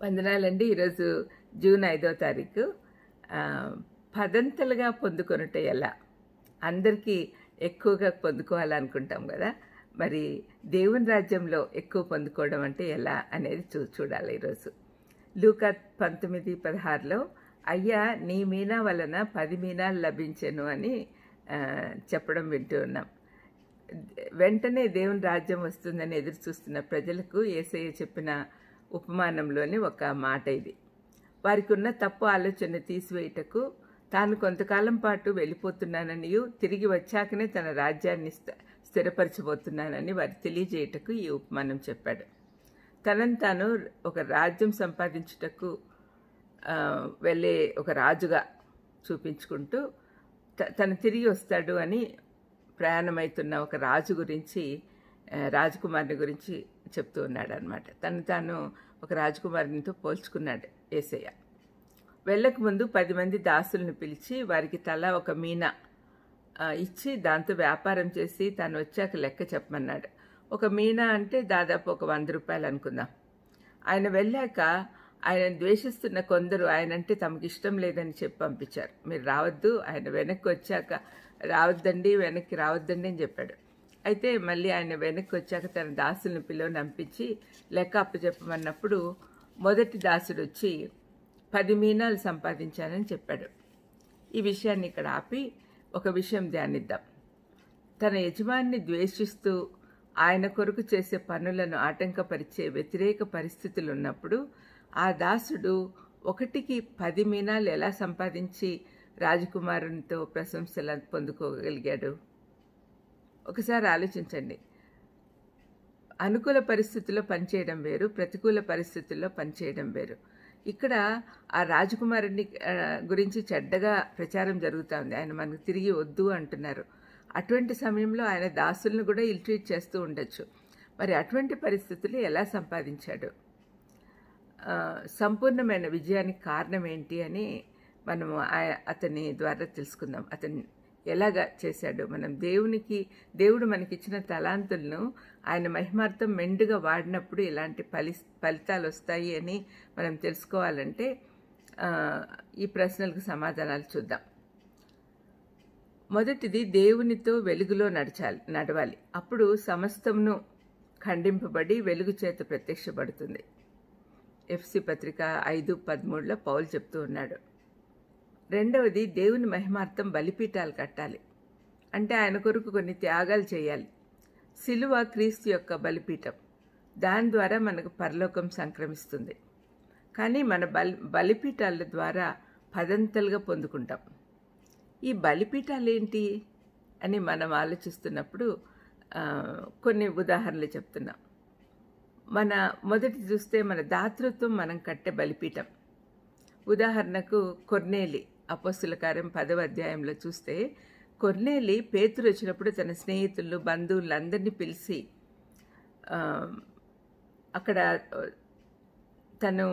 వందనాలండి. ఈరోజు జూన్ 5వ తారీఖు. పదంతలుగా పొందుకొనుట ఎలా? అందరికీ ఎక్కువగా పొందుకోవాలనుకుంటాం కదా. మరి దేవుని రాజ్యంలో ఎక్కువ పొందుకోవడం అంటే ఎలా అనేది చూడాలి ఈరోజు. లూకా 19:16లో అయ్యా నీ మీనా వలన 10 మీనాలు లభించెను అని చెప్పడం వింటూ ఉన్నాం. వెంటనే దేవుని రాజ్యం వస్తుందని ఎదురు చూస్తున్న ప్రజలకు యేసయ్య చెప్పిన ఉపమానంలోని ఒక మాట ఇది. వారికి ఉన్న తప్పు ఆలోచన తీసివేయుటకు తాను కొంతకాలం పాటు వెళ్ళిపోతున్నాననియు తిరిగి వచ్చాకనే తన రాజ్యాన్ని స్థిరపరచబోతున్నానని వారికి తెలియజేయుటకు ఈ ఉపమానం చెప్పాడు. తనను తాను ఒక రాజ్యం సంపాదించుటకు వెళ్ళే ఒక రాజుగా చూపించుకుంటూ తను తిరిగి వస్తాడు అని ప్రయాణమవుతున్న ఒక రాజు గురించి, రాజకుమారుని గురించి చెప్తూ ఉన్నాడు అనమాట. తను తాను ఒక రాజకుమారునితో పోల్చుకున్నాడు యేసయ్య. వెళ్ళక ముందు 10 మంది దాసులను పిలిచి వారికి తలా ఒక మీనా ఇచ్చి దాంతో వ్యాపారం చేసి తాను వచ్చాక లెక్క చెప్పమన్నాడు. ఒక మీనా అంటే దాదాపు ఒక 100 రూపాయలు అనుకుందాం. ఆయన వెళ్ళాక ఆయన ద్వేషిస్తున్న కొందరు ఆయనంటే తమకు ఇష్టం లేదని చెప్పి పంపించారు. మీరు రావద్దు, ఆయన వెనక్కి వచ్చాక రావద్దండి, వెనక్కి రావద్దండి అని చెప్పాడు. అయితే మళ్ళీ ఆయన వెనక్కి వచ్చాక తన దాసులను పిలువనంపించి లెక్క అప్పచెప్పమన్నప్పుడు మొదటి దాసుడు వచ్చి 10 మీనాలు సంపాదించానని చెప్పాడు. ఈ విషయాన్ని ఇక్కడ ఆపి ఒక విషయం ధ్యానిద్దాం. తన యజమానిని ద్వేషిస్తూ ఆయన కొరకు చేసే పనులను ఆటంకపరిచే వ్యతిరేక పరిస్థితులు ఉన్నప్పుడు ఆ దాసుడు ఒకటికి 10 మీనాలు ఎలా సంపాదించి రాజకుమారునితో ప్రశంసలు పొందుకోగలిగాడు? ఒకసారి ఆలోచించండి. అనుకూల పరిస్థితుల్లో పనిచేయడం వేరు, ప్రతికూల పరిస్థితుల్లో పనిచేయడం వేరు. ఇక్కడ ఆ రాజకుమారుని గురించి చెడ్డగా ప్రచారం జరుగుతూ ఉంది. ఆయన మనకు తిరిగి వద్దు అంటున్నారు. అటువంటి సమయంలో ఆయన దాసులను కూడా ఇల్ట్రీట్ చేస్తూ ఉండొచ్చు. మరి అటువంటి పరిస్థితులు ఎలా సంపాదించాడు? సంపూర్ణమైన విజయానికి కారణం ఏంటి అని మనము అతని ద్వారా తెలుసుకుందాం. అతను ఎలాగా చేశాడు? మనం దేవుడు మనకిచ్చిన తలాంతులను ఆయన మహిమార్థం మెండుగా వాడినప్పుడు ఇలాంటి ఫలితాలు వస్తాయి అని మనం తెలుసుకోవాలంటే ఈ ప్రశ్నలకు సమాధానాలు చూద్దాం. మొదటిది, దేవునితో వెలుగులో నడవాలి. అప్పుడు సమస్తమును ఖండింపబడి వెలుగు చేత ప్రత్యక్షపడుతుంది. ఎఫ్సి పత్రిక 5:13లో పౌలు చెప్తూ ఉన్నాడు. రెండవది, దేవుని మహిమార్థం బలిపీఠాలు కట్టాలి. అంటే ఆయన కొరకు కొన్ని త్యాగాలు చేయాలి. సిలువ క్రీస్తు యొక్క బలిపీఠం. దాని ద్వారా మనకు పరలోకం సంక్రమిస్తుంది. కానీ మన బలిపీఠాల ద్వారా పదంతలుగా పొందుకుంటాం. ఈ బలిపీఠాలు ఏంటి అని మనం ఆలోచిస్తున్నప్పుడు కొన్ని ఉదాహరణలు చెప్తున్నాం. మొదటి చూస్తే మన దాతృత్వం మనం కట్టే బలిపీఠం. ఉదాహరణకు కొర్నేలి, అపోస్తుల కార్యం 10వ అధ్యాయంలో చూస్తే కొర్నేలి పేతురు వచ్చినప్పుడు తన స్నేహితులు, బంధువులు అందరినీ పిలిచి అక్కడ తను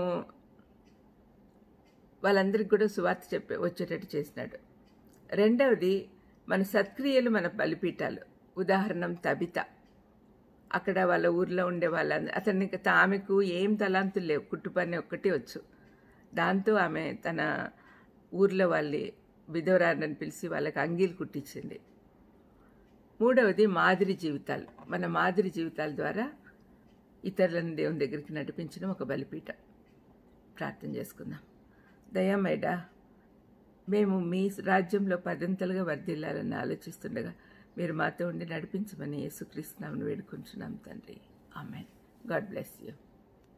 వాళ్ళందరికీ కూడా సువార్త వచ్చేటట్టు చేసినాడు. రెండవది, మన సత్క్రియలు మన బలిపీఠాలు. ఉదాహరణ తబిత, అక్కడ వాళ్ళ ఊర్లో ఉండే వాళ్ళందరూ ఆమెకు ఏం తలాంతులు లేవు, కుట్టుపని ఒక్కటి వచ్చు. దాంతో ఆమె తన ఊర్లో విధవరాలను పిలిచి వాళ్ళకి అంగీలు కుట్టించింది. మూడవది, మాదిరి జీవితాలు. మన మాదిరి జీవితాల ద్వారా ఇతరులను దేవుని దగ్గరికి నడిపించడం ఒక బలిపీఠం. ప్రార్థన చేసుకుందాం. దయామేడా, మేము మీ రాజ్యంలో పదంతలుగా వర్ధిల్లాలని ఆలోచిస్తుండగా మీరు మాతో ఉండి నడిపించమని యేసుక్రీస్తు నామమున వేడుకుంటున్నాం తండ్రి. ఆమెన్. God bless you.